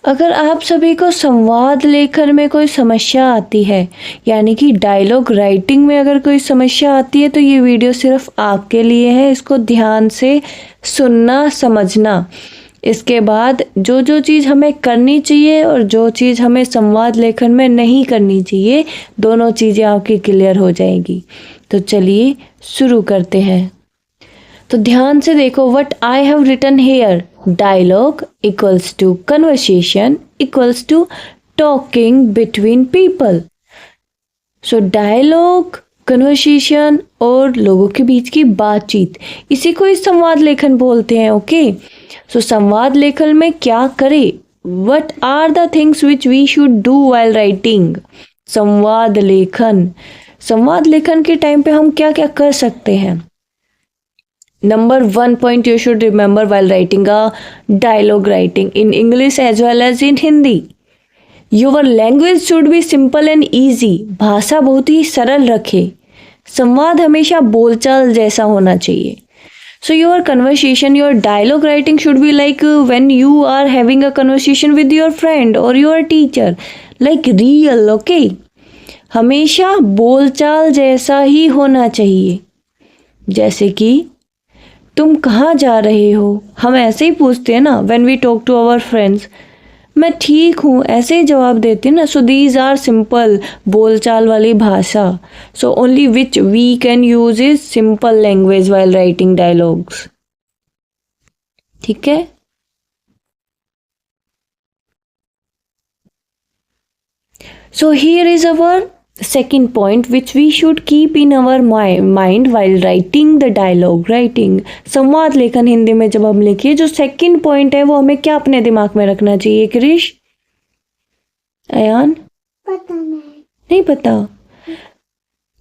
अगर आप सभी को संवाद लेखन में कोई समस्या आती है, यानी कि डायलॉग राइटिंग में अगर कोई समस्या आती है, तो ये वीडियो सिर्फ आपके लिए है। इसको ध्यान से सुनना, समझना। इसके बाद जो जो चीज़ हमें करनी चाहिए और जो चीज़ हमें संवाद लेखन में नहीं करनी चाहिए, दोनों चीज़ें आपकी क्लियर हो जाएगी। तो चलिए शुरू करते हैं। तो ध्यान से देखो, what I have written here, dialogue equals to conversation equals to talking between people. So dialogue, conversation और लोगों के बीच की बातचीत, इसी को इस संवाद लेखन बोलते हैं। ओके, सो संवाद लेखन में क्या करें? What are the things which we should do while writing? संवाद लेखन के टाइम पे हम क्या क्या कर सकते हैं? Number 1 point you should remember while writing a dialogue writing in English as well as in Hindi. Your language should be simple and easy. भाषा बहुत ही सरल रखे। संवाद हमेशा बोलचाल जैसा होना चाहिए। So your conversation, your dialogue writing should be like when you are having a conversation with your friend or your teacher, like real, okay? हमेशा बोलचाल जैसा ही होना चाहिए। जैसे कि तुम कहाँ जा रहे हो, हम ऐसे ही पूछते हैं ना when we talk to our friends. मैं ठीक हूँ, ऐसे ही जवाब देते हैं ना। सो दीज आर सिंपल बोलचाल वाली भाषा। So only which we can use is simple language while writing dialogues. ठीक है। So here is our second point which we should keep in our mind while writing the dialogue writing. संवाद लेखन हिंदी में जब हम लिखिए, जो सेकंड पॉइंट है वो हमें क्या अपने दिमाग में रखना चाहिए? क्रिश, अयान, पता नहीं पता।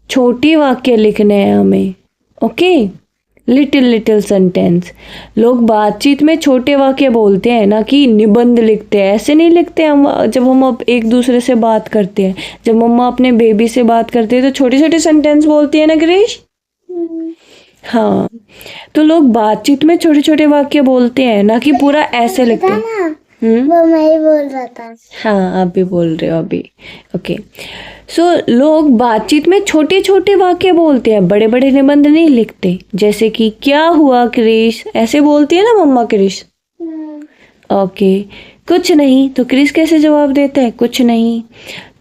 छोटी वाक्य लिखने हैं हमें। Okay, little sentence. लोग बातचीत में छोटे वाक्य बोलते हैं, ना कि निबंध लिखते हैं। ऐसे नहीं लिखते हम। जब हम अब एक दूसरे से बात करते हैं, जब मम्मा अपने बेबी से बात करते हैं, तो छोटे छोटे सेंटेंस बोलती है ना गिरीश? हाँ, तो लोग बातचीत में छोटे छोटे वाक्य बोलते हैं, ना कि पूरा ऐसे लिखते हैं। वो मैं ही बोल रहा था। हाँ, आप भी बोल रहे हो अभी। ओके, सो लोग बातचीत में छोटे छोटे वाक्य बोलते हैं, बड़े बड़े निबंध नहीं लिखते। जैसे कि क्या हुआ क्रिश, ऐसे बोलती है ना मम्मा क्रिश। ओके, कुछ नहीं, तो क्रिश कैसे जवाब देता है? कुछ नहीं।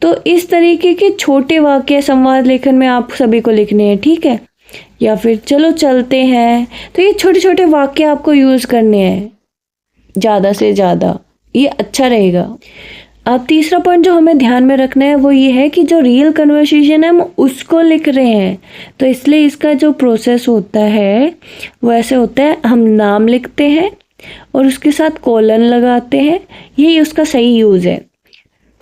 तो इस तरीके के छोटे वाक्य संवाद लेखन में आप सभी को लिखने हैं, ठीक है? या फिर चलो चलते हैं, तो ये छोटे छोटे वाक्य आपको यूज करने हैं ज़्यादा से ज़्यादा, ये अच्छा रहेगा। अब तीसरा पॉइंट जो हमें ध्यान में रखना है वो ये है कि जो रियल कन्वर्सेशन है हम उसको लिख रहे हैं, तो इसलिए इसका जो प्रोसेस होता है वो ऐसे होता है, हम नाम लिखते हैं और उसके साथ कोलन लगाते हैं। यही उसका सही यूज़ है।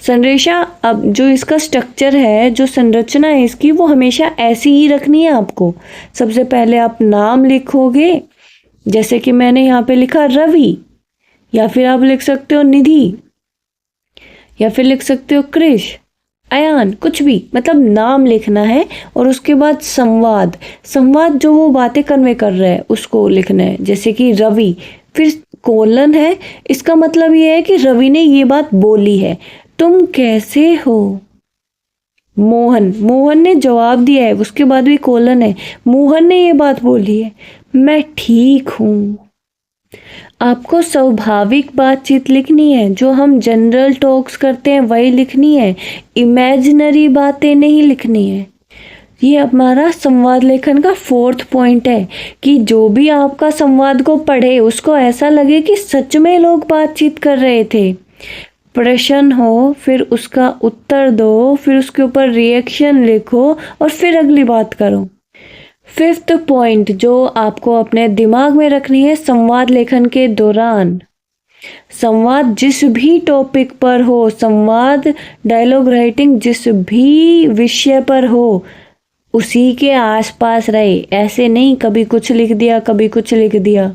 संरेखा, अब जो इसका स्ट्रक्चर है, जो संरचना है इसकी, वो हमेशा ऐसी ही रखनी है आपको। सबसे पहले आप नाम लिखोगे, जैसे कि मैंने यहाँ पे लिखा रवि, या फिर आप लिख सकते हो निधि, या फिर लिख सकते हो क्रिश, अयान, कुछ भी, मतलब नाम लिखना है। और उसके बाद संवाद जो वो बातें कन्वे कर रहा है उसको लिखना है। जैसे कि रवि, फिर कोलन है, इसका मतलब ये है कि रवि ने ये बात बोली है, तुम कैसे हो? मोहन ने जवाब दिया है, उसके बाद भी कोलन है, मोहन ने ये बात बोली है, मैं ठीक हूँ। आपको स्वाभाविक बातचीत लिखनी है, जो हम जनरल टॉक्स करते हैं वही लिखनी है, इमेजिनरी बातें नहीं लिखनी है। ये हमारा संवाद लेखन का फोर्थ पॉइंट है कि जो भी आपका संवाद को पढ़े उसको ऐसा लगे कि सच में लोग बातचीत कर रहे थे। प्रश्न हो, फिर उसका उत्तर दो, फिर उसके ऊपर रिएक्शन लिखो और फिर अगली बात करो। फिफ्थ पॉइंट जो आपको अपने दिमाग में रखनी है संवाद लेखन के दौरान, संवाद जिस भी टॉपिक पर हो, संवाद डायलॉग राइटिंग जिस भी विषय पर हो, उसी के आसपास रहे। ऐसे नहीं कभी कुछ लिख दिया, कभी कुछ लिख दिया।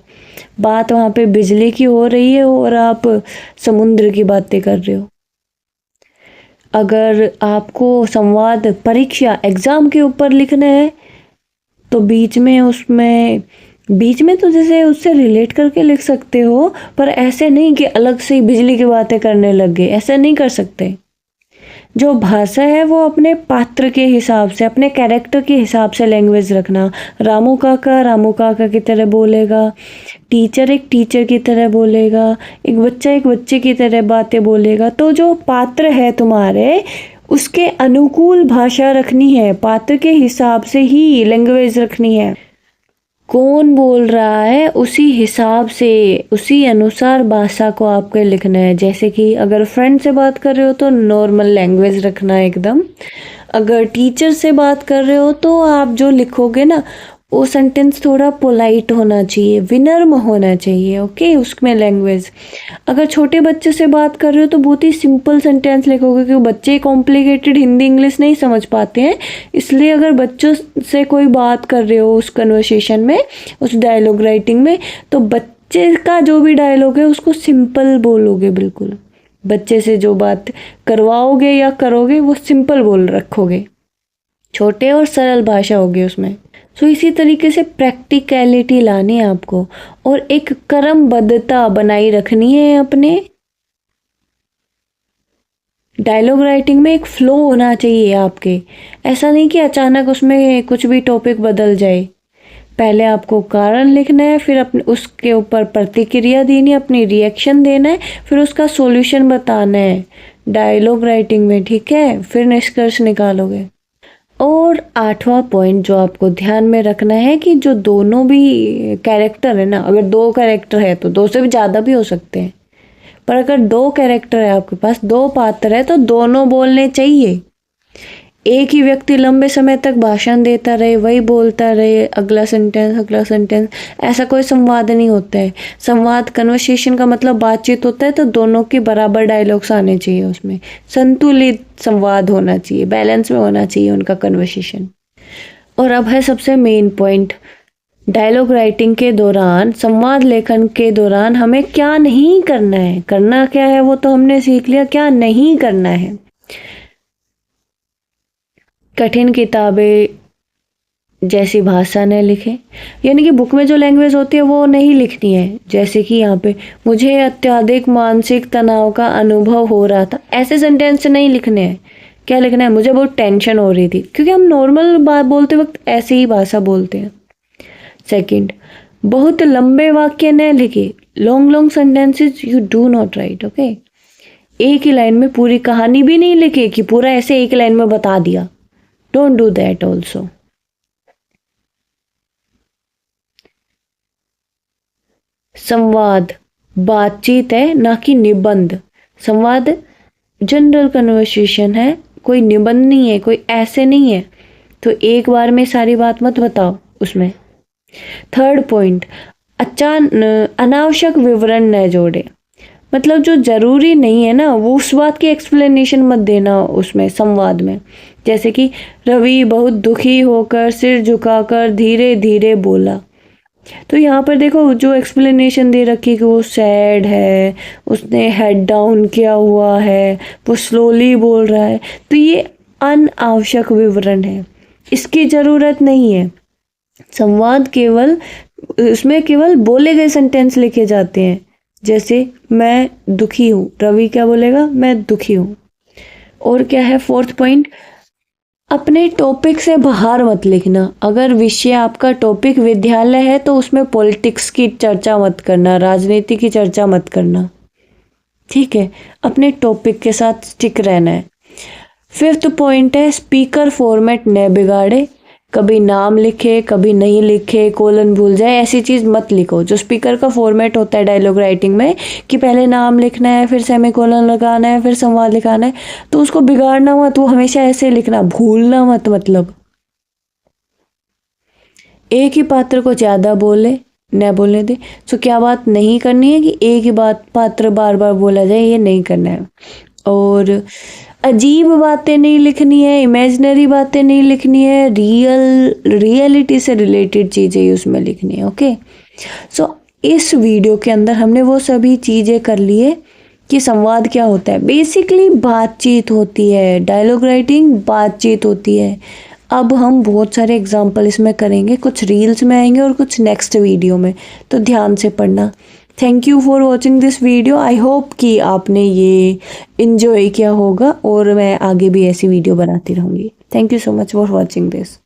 बात वहाँ पे बिजली की हो रही है और आप समुद्र की बातें कर रहे हो। अगर आपको संवाद परीक्षा एग्जाम के ऊपर लिखना है, तो बीच में उसमें बीच में तो जैसे उससे रिलेट करके लिख सकते हो, पर ऐसे नहीं कि अलग से ही बिजली की बातें करने लग गए, ऐसा नहीं कर सकते। जो भाषा है वो अपने पात्र के हिसाब से, अपने कैरेक्टर के हिसाब से लैंग्वेज रखना। रामू काका की तरह बोलेगा, टीचर एक टीचर की तरह बोलेगा, एक बच्चे की तरह बातें बोलेगा। तो जो पात्र है तुम्हारे, उसके अनुकूल भाषा रखनी है, पात्र के हिसाब से ही लैंग्वेज रखनी है। कौन बोल रहा है उसी हिसाब से, उसी अनुसार भाषा को आपको लिखना है। जैसे कि अगर फ्रेंड से बात कर रहे हो तो नॉर्मल लैंग्वेज रखना है एकदम। अगर टीचर से बात कर रहे हो तो आप जो लिखोगे ना, वो सेंटेंस थोड़ा पोलाइट होना चाहिए, विनम्र होना चाहिए, ओके, उसमें लैंग्वेज। अगर छोटे बच्चे से बात कर रहे हो तो बहुत ही सिंपल सेंटेंस लिखोगे, क्योंकि बच्चे कॉम्प्लिकेटेड हिंदी इंग्लिश नहीं समझ पाते हैं। इसलिए अगर बच्चों से कोई बात कर रहे हो उस कन्वर्सेशन में, उस डायलॉग राइटिंग में, तो बच्चे का जो भी डायलॉग है उसको सिंपल बोलोगे। बिल्कुल बच्चे से जो बात करवाओगे या करोगे वो सिंपल बोल रखोगे, छोटे और सरल भाषा होगी उसमें। सो इसी तरीके से प्रैक्टिकलिटी लानी है आपको, और एक क्रमबद्धता बनाई रखनी है अपने डायलॉग राइटिंग में। एक फ्लो होना चाहिए आपके, ऐसा नहीं कि अचानक उसमें कुछ भी टॉपिक बदल जाए। पहले आपको कारण लिखना है, फिर अपने उसके ऊपर प्रतिक्रिया देनी है, अपनी रिएक्शन देना है, फिर उसका सॉल्यूशन बताना है डायलॉग राइटिंग में, ठीक है, फिर निष्कर्ष निकालोगे। और 8वां पॉइंट जो आपको ध्यान में रखना है कि जो दोनों भी कैरेक्टर है ना, अगर 2 कैरेक्टर है तो 2 से भी ज़्यादा भी हो सकते हैं, पर अगर 2 कैरेक्टर है आपके पास, 2 पात्र है, तो दोनों बोलने चाहिए। एक ही व्यक्ति लंबे समय तक भाषण देता रहे, वही बोलता रहे, अगला सेंटेंस, ऐसा कोई संवाद नहीं होता है। संवाद, कन्वर्सेशन का मतलब बातचीत होता है, तो दोनों के बराबर डायलॉग्स आने चाहिए उसमें, संतुलित संवाद होना चाहिए, बैलेंस में होना चाहिए उनका कन्वर्सेशन। और अब है सबसे मेन पॉइंट, डायलॉग राइटिंग के दौरान, संवाद लेखन के दौरान हमें क्या नहीं करना है। करना क्या है वो तो हमने सीख लिया, क्या नहीं करना है। कठिन किताबें जैसी भाषा न लिखें, यानी कि बुक में जो लैंग्वेज होती है वो नहीं लिखनी है। जैसे कि यहाँ पे, मुझे अत्यधिक मानसिक तनाव का अनुभव हो रहा था, ऐसे सेंटेंस नहीं लिखने हैं। क्या लिखना है, मुझे बहुत टेंशन हो रही थी, क्योंकि हम नॉर्मल बात बोलते वक्त ऐसे ही भाषा बोलते हैं। सेकंड, बहुत लंबे वाक्य न लिखे, long sentences you do not right, okay. एक ही लाइन में पूरी कहानी भी नहीं लिखे कि पूरा ऐसे एक लाइन में बता दिया, डोंट डू दैट ऑल्सो। संवाद बातचीत है, ना कि निबंध। संवाद जनरल कन्वर्सेशन है, कोई निबंध नहीं है, कोई ऐसे नहीं है, तो एक बार में सारी बात मत बताओ उसमें। थर्ड पॉइंट, अनावश्यक विवरण न जोड़े, मतलब जो जरूरी नहीं है ना, वो उस बात की एक्सप्लेनेशन मत देना उसमें संवाद में। जैसे कि रवि बहुत दुखी होकर सिर झुकाकर धीरे धीरे बोला, तो यहाँ पर देखो जो एक्सप्लेनेशन दे रखी कि वो सैड है, उसने हेड डाउन किया हुआ है, वो स्लोली बोल रहा है, तो ये अनावश्यक विवरण है, इसकी ज़रूरत नहीं है। संवाद केवल, उसमें केवल बोले गए सेंटेंस लिखे जाते हैं। जैसे मैं दुखी हूँ, रवि क्या बोलेगा, मैं दुखी हूँ। और क्या है फोर्थ पॉइंट, अपने टॉपिक से बाहर मत लिखना। अगर विषय आपका टॉपिक विद्यालय है तो उसमें पॉलिटिक्स की चर्चा मत करना, राजनीति की चर्चा मत करना, ठीक है, अपने टॉपिक के साथ स्टिक रहना है। फिफ्थ पॉइंट है, स्पीकर फॉर्मेट न बिगाड़े, कभी नाम लिखे कभी नहीं लिखे, कोलन भूल जाए, ऐसी चीज़ मत लिखो। जो स्पीकर का फॉर्मेट होता है डायलॉग राइटिंग में कि पहले नाम लिखना है, फिर सेमीकोलन लगाना है, फिर संवाद लिखाना है, तो उसको बिगाड़ना मत, वो हमेशा ऐसे लिखना, भूलना मत। मतलब एक ही पात्र को ज़्यादा बोले न बोलने दे। तो क्या बात नहीं करनी है कि एक ही बात पात्र बार बार बोला जाए, ये नहीं करना है। और अजीब बातें नहीं लिखनी है, इमेजिनरी बातें नहीं लिखनी है, रियलिटी से रिलेटेड चीज़ें उसमें लिखनी है, ओके। सो इस वीडियो के अंदर हमने वो सभी चीज़ें कर लिए कि संवाद क्या होता है। बेसिकली बातचीत होती है, डायलॉग राइटिंग बातचीत होती है, अब हम बहुत सारे एग्जाम्पल इसमें करेंगे, कुछ रील्स में आएंगे और कुछ नेक्स्ट वीडियो में, तो ध्यान से पढ़ना। Thank you for watching this video. I hope कि आपने ये इन्जॉय किया होगा और मैं आगे भी ऐसी वीडियो बनाती रहूँगी। Thank you so much for watching this.